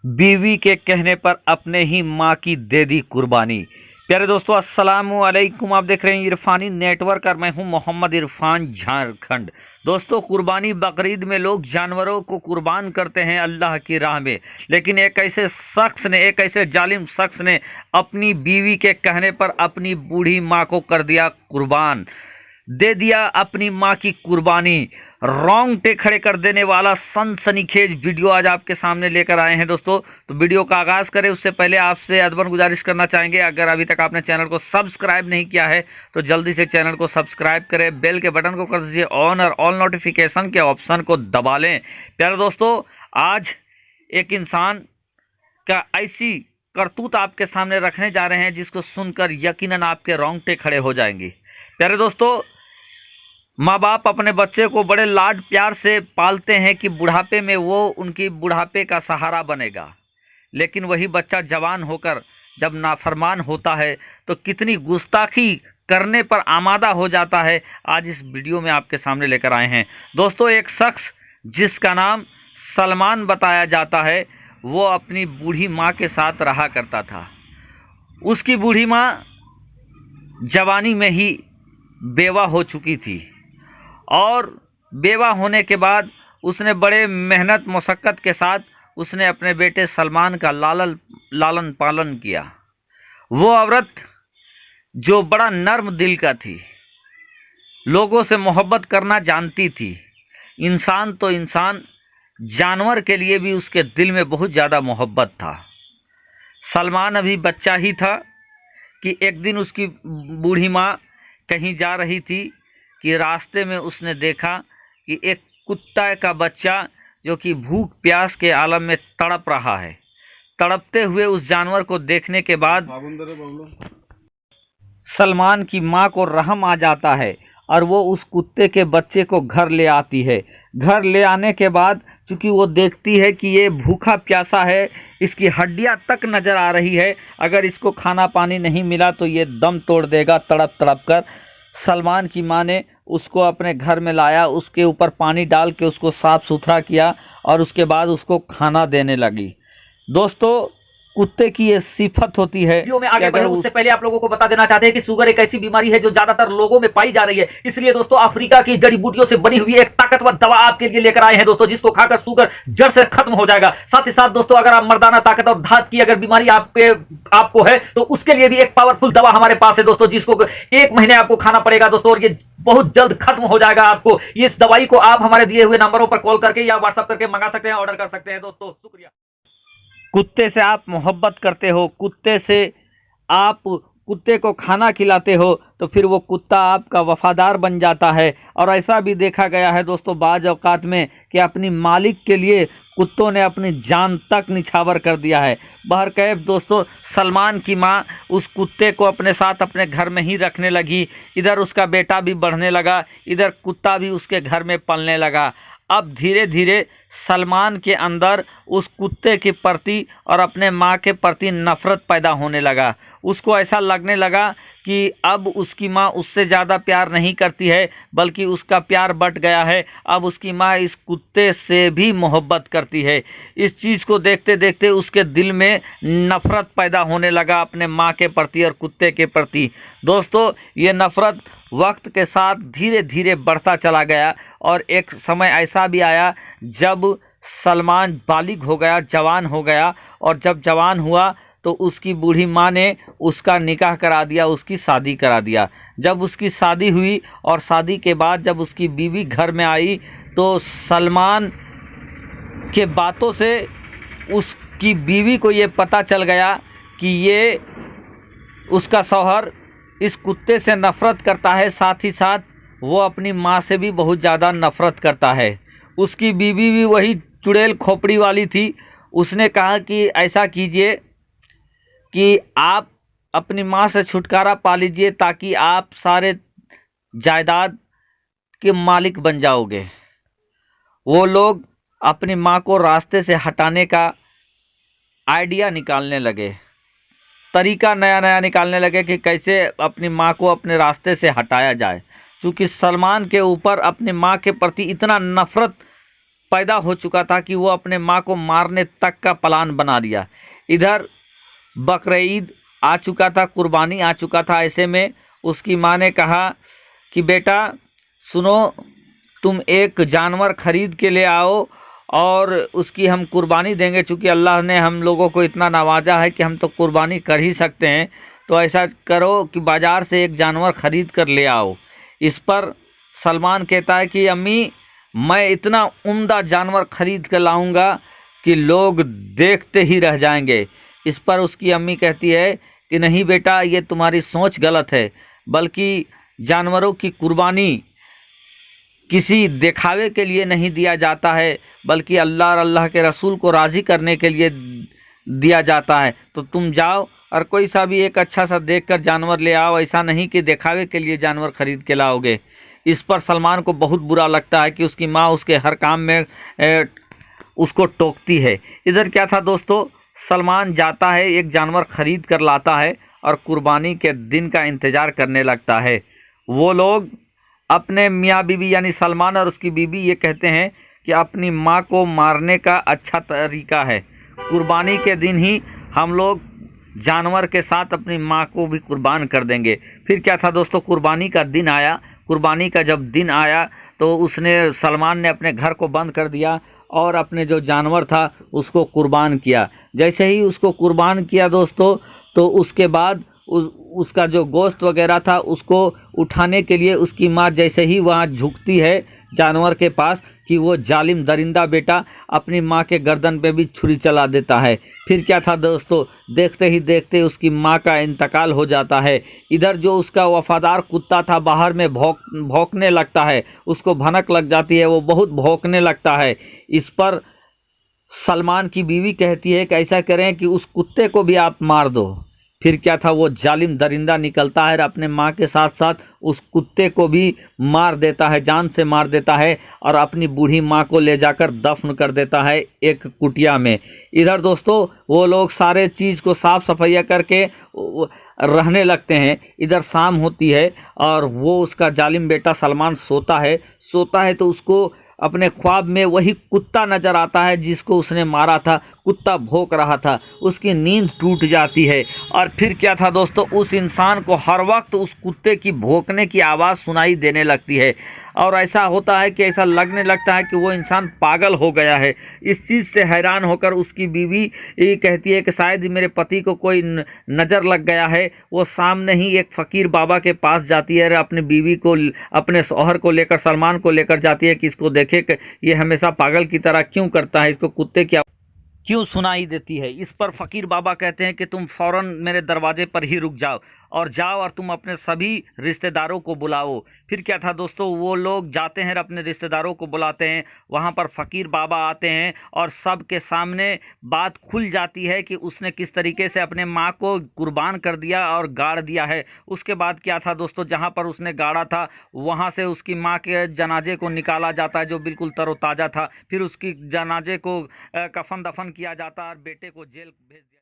बीवी के कहने पर अपने ही माँ की दे दी कुर्बानी। प्यारे दोस्तों, अस्सलाम वालेकुम। आप देख रहे हैं इरफानी नेटवर्क और मैं हूं मोहम्मद इरफान, झारखंड। दोस्तों, कुर्बानी बकरीद में लोग जानवरों को कुर्बान करते हैं अल्लाह की राह में, लेकिन एक ऐसे जालिम शख्स ने अपनी बीवी के कहने पर अपनी बूढ़ी माँ को कर दिया कुर्बान, दे दिया अपनी माँ की कुर्बानी। रोंगटे खड़े कर देने वाला सनसनीखेज वीडियो आज आपके सामने लेकर आए हैं दोस्तों। तो वीडियो का आगाज़ करें उससे पहले आपसे अदबन गुजारिश करना चाहेंगे, अगर अभी तक आपने चैनल को सब्सक्राइब नहीं किया है तो जल्दी से चैनल को सब्सक्राइब करें, बेल के बटन को कर दीजिए ऑन और ऑल नोटिफिकेशन के ऑप्शन को दबा लें। प्यारे दोस्तों, आज एक इंसान का ऐसी करतूत आपके सामने रखने जा रहे हैं जिसको सुनकर यकीनन आपके रोंगटे खड़े हो जाएंगे। प्यारे दोस्तों, माँ बाप अपने बच्चे को बड़े लाड प्यार से पालते हैं कि बुढ़ापे में वो उनकी बुढ़ापे का सहारा बनेगा, लेकिन वही बच्चा जवान होकर जब नाफरमान होता है तो कितनी गुस्ताखी करने पर आमादा हो जाता है, आज इस वीडियो में आपके सामने लेकर आए हैं। दोस्तों, एक शख्स जिसका नाम सलमान बताया जाता है, वो अपनी बूढ़ी माँ के साथ रहा करता था। उसकी बूढ़ी माँ जवानी में ही बेवा हो चुकी थी और बेवा होने के बाद उसने बड़े मेहनत मशक्क़त के साथ उसने अपने बेटे सलमान का लालन पालन किया। वो औरत जो बड़ा नर्म दिल का थी, लोगों से मोहब्बत करना जानती थी, इंसान तो इंसान, जानवर के लिए भी उसके दिल में बहुत ज़्यादा मोहब्बत था। सलमान अभी बच्चा ही था कि एक दिन उसकी बूढ़ी माँ कहीं जा रही थी कि रास्ते में उसने देखा कि एक कुत्ता का बच्चा जो कि भूख प्यास के आलम में तड़प रहा है। तड़पते हुए उस जानवर को देखने के बाद सलमान की माँ को रहम आ जाता है और वो उस कुत्ते के बच्चे को घर ले आती है। घर ले आने के बाद चूँकि वो देखती है कि ये भूखा प्यासा है, इसकी हड्डियाँ तक नज़र आ रही है, अगर इसको खाना पानी नहीं मिला तो ये दम तोड़ देगा तड़प तड़प कर। सलमान की माँ ने उसको अपने घर में लाया, उसके ऊपर पानी डाल के उसको साफ़ सुथरा किया और उसके बाद उसको खाना देने लगी। दोस्तों, कुत्ते की ये सिफत होती है। वीडियो में आगे बढ़े उससे पहले आप लोगों को बता देना चाहते हैं कि शुगर एक ऐसी बीमारी है जो ज्यादातर लोगों में पाई जा रही है, इसलिए दोस्तों अफ्रीका की जड़ी बूटियों से बनी हुई एक ताकतवर दवा आपके लिए लेकर आए हैं दोस्तों, जिसको खाकर शुगर जड़ से खत्म हो जाएगा। साथ ही साथ दोस्तों, अगर आप मर्दाना ताकत और धात की अगर बीमारी आपको है तो उसके लिए भी एक पावरफुल दवा हमारे पास है दोस्तों, जिसको 1 महीने आपको खाना पड़ेगा दोस्तों, और ये बहुत जल्द खत्म हो जाएगा। आपको इस दवाई को आप हमारे दिए हुए नंबरों पर कॉल करके या व्हाट्सएप करके मंगा सकते हैं, ऑर्डर कर सकते हैं दोस्तों। शुक्रिया। कुत्ते से आप मोहब्बत करते हो, आप कुत्ते को खाना खिलाते हो तो फिर वो कुत्ता आपका वफादार बन जाता है। और ऐसा भी देखा गया है दोस्तों बाज़ औक़ात में कि अपनी मालिक के लिए कुत्तों ने अपनी जान तक निछावर कर दिया है। बहरकैफ दोस्तों, सलमान की माँ उस कुत्ते को अपने साथ अपने घर में ही रखने लगी। इधर उसका बेटा भी बढ़ने लगा, इधर कुत्ता भी उसके घर में पलने लगा। अब धीरे धीरे सलमान के अंदर उस कुत्ते के प्रति और अपने माँ के प्रति नफ़रत पैदा होने लगा। उसको ऐसा लगने लगा कि अब उसकी माँ उससे ज़्यादा प्यार नहीं करती है, बल्कि उसका प्यार बँट गया है। अब उसकी माँ इस कुत्ते से भी मोहब्बत करती है। इस चीज़ को देखते देखते उसके दिल में नफ़रत पैदा होने लगा अपने माँ के प्रति और कुत्ते के प्रति। दोस्तों, ये नफ़रत वक्त के साथ धीरे धीरे बढ़ता चला गया और एक समय ऐसा भी आया जब सलमान बालिग हो गया, जवान हो गया, और जब जवान हुआ तो उसकी बूढ़ी माँ ने उसका निकाह करा दिया, उसकी शादी करा दिया। जब उसकी शादी हुई और शादी के बाद जब उसकी बीवी घर में आई तो सलमान के बातों से उसकी बीवी को ये पता चल गया कि ये उसका शौहर इस कुत्ते से नफ़रत करता है, साथ ही साथ वो अपनी माँ से भी बहुत ज़्यादा नफ़रत करता है। उसकी बीवी भी वही चुड़ैल खोपड़ी वाली थी। उसने कहा कि ऐसा कीजिए कि आप अपनी माँ से छुटकारा पा लीजिए ताकि आप सारे जायदाद के मालिक बन जाओगे। वो लोग अपनी माँ को रास्ते से हटाने का आइडिया निकालने लगे, तरीका नया नया निकालने लगे कि कैसे अपनी माँ को अपने रास्ते से हटाया जाए। क्योंकि सलमान के ऊपर अपनी माँ के प्रति इतना नफ़रत पैदा हो चुका था कि वो अपने माँ को मारने तक का प्लान बना लिया। इधर बकरीद आ चुका था, कुर्बानी आ चुका था। ऐसे में उसकी माँ ने कहा कि बेटा सुनो, तुम एक जानवर खरीद के ले आओ और उसकी हम कुर्बानी देंगे। चूँकि अल्लाह ने हम लोगों को इतना नवाजा है कि हम तो कुर्बानी कर ही सकते हैं, तो ऐसा करो कि बाज़ार से एक जानवर खरीद कर ले आओ। इस पर सलमान कहता है कि अम्मी, मैं इतना उम्दा जानवर खरीद कर लाऊंगा कि लोग देखते ही रह जाएंगे। इस पर उसकी अम्मी कहती है कि नहीं बेटा, ये तुम्हारी सोच गलत है, बल्कि जानवरों की कुर्बानी किसी दिखावे के लिए नहीं दिया जाता है, बल्कि अल्लाह और अल्लाह के रसूल को राज़ी करने के लिए दिया जाता है। तो तुम जाओ और कोई सा भी एक अच्छा सा देखकर जानवर ले आओ, ऐसा नहीं कि दिखावे के लिए जानवर खरीद के लाओगे। इस पर सलमान को बहुत बुरा लगता है कि उसकी माँ उसके हर काम में उसको टोकती है। इधर क्या था दोस्तों, सलमान जाता है, एक जानवर खरीद कर लाता है और कुर्बानी के दिन का इंतज़ार करने लगता है। वो लोग अपने मियाँ बीवी यानी सलमान और उसकी बीवी ये कहते हैं कि अपनी माँ को मारने का अच्छा तरीका है, कुर्बानी के दिन ही हम लोग जानवर के साथ अपनी माँ को भी कुर्बान कर देंगे। फिर क्या था दोस्तों, कुर्बानी का दिन आया। कुर्बानी का जब दिन आया तो उसने सलमान ने अपने घर को बंद कर दिया और अपने जो जानवर था उसको कुर्बान किया। जैसे ही उसको कुर्बान किया दोस्तों, तो उसके बाद उसका जो गोश्त वगैरह था उसको उठाने के लिए उसकी माँ जैसे ही वहाँ झुकती है जानवर के पास कि वो जालिम दरिंदा बेटा अपनी माँ के गर्दन पे भी छुरी चला देता है। फिर क्या था दोस्तों, देखते ही देखते उसकी माँ का इंतकाल हो जाता है। इधर जो उसका वफादार कुत्ता था बाहर में भौंकने लगता है, उसको भनक लग जाती है, वो बहुत भौंकने लगता है। इस पर सलमान की बीवी कहती है कि ऐसा करें कि उस कुत्ते को भी आप मार दो। फिर क्या था, वो जालिम दरिंदा निकलता है और अपने माँ के साथ साथ उस कुत्ते को भी मार देता है, जान से मार देता है और अपनी बूढ़ी माँ को ले जाकर दफन कर देता है एक कुटिया में। इधर दोस्तों वो लोग सारे चीज़ को साफ सफाइया करके रहने लगते हैं। इधर शाम होती है और वो उसका जालिम बेटा सलमान सोता है तो उसको अपने ख्वाब में वही कुत्ता नज़र आता है जिसको उसने मारा था। कुत्ता भौंक रहा था, उसकी नींद टूट जाती है। और फिर क्या था दोस्तों, उस इंसान को हर वक्त उस कुत्ते की भौंकने की आवाज़ सुनाई देने लगती है और ऐसा होता है कि ऐसा लगने लगता है कि वो इंसान पागल हो गया है। इस चीज़ से हैरान होकर उसकी बीवी ये कहती है कि शायद मेरे पति को कोई नज़र लग गया है। वो सामने ही एक फ़कीर बाबा के पास जाती है और अपनी बीवी को, अपने शौहर को लेकर, सलमान को लेकर जाती है कि इसको देखे कि ये हमेशा पागल की तरह क्यों करता है, इसको कुत्ते की क्यों सुनाई देती है। इस पर फ़कीर बाबा कहते हैं कि तुम फ़ौरन मेरे दरवाजे पर ही रुक जाओ और तुम अपने सभी रिश्तेदारों को बुलाओ। फिर क्या था दोस्तों, वो लोग जाते हैं और अपने रिश्तेदारों को बुलाते हैं। वहाँ पर फ़कीर बाबा आते हैं और सब के सामने बात खुल जाती है कि उसने किस तरीके से अपने माँ को कुर्बान कर दिया और गाड़ दिया है। उसके बाद क्या था दोस्तों, जहाँ पर उसने गाड़ा था वहाँ से उसकी माँ के जनाजे को निकाला जाता है जो बिल्कुल तरोताज़ा था। फिर उसकी जनाजे को कफन दफन किया जाता है और बेटे को जेल भेज दिया।